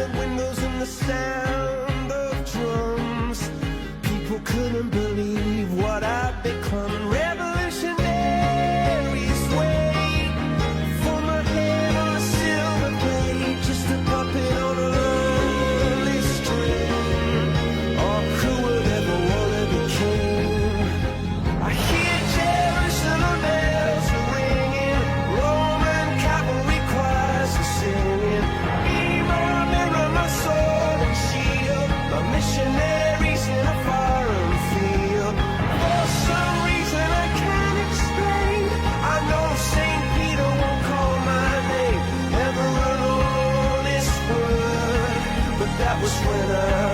tinted windows and the sound of drums. People couldn't believe what I'd become. Revolutionaries wait for my head on a silver plate, just a puppet on a lonely string. Oh, who would ever wanna be king? I hear Jerusalem bells are ringing, Roman cavalry choirs are singing. Be my mirror, my sword and shield, my missionaries in a foreign field. For some reason I can't explain, I know St. Peter won't call my name ever alone on this word, but that was when I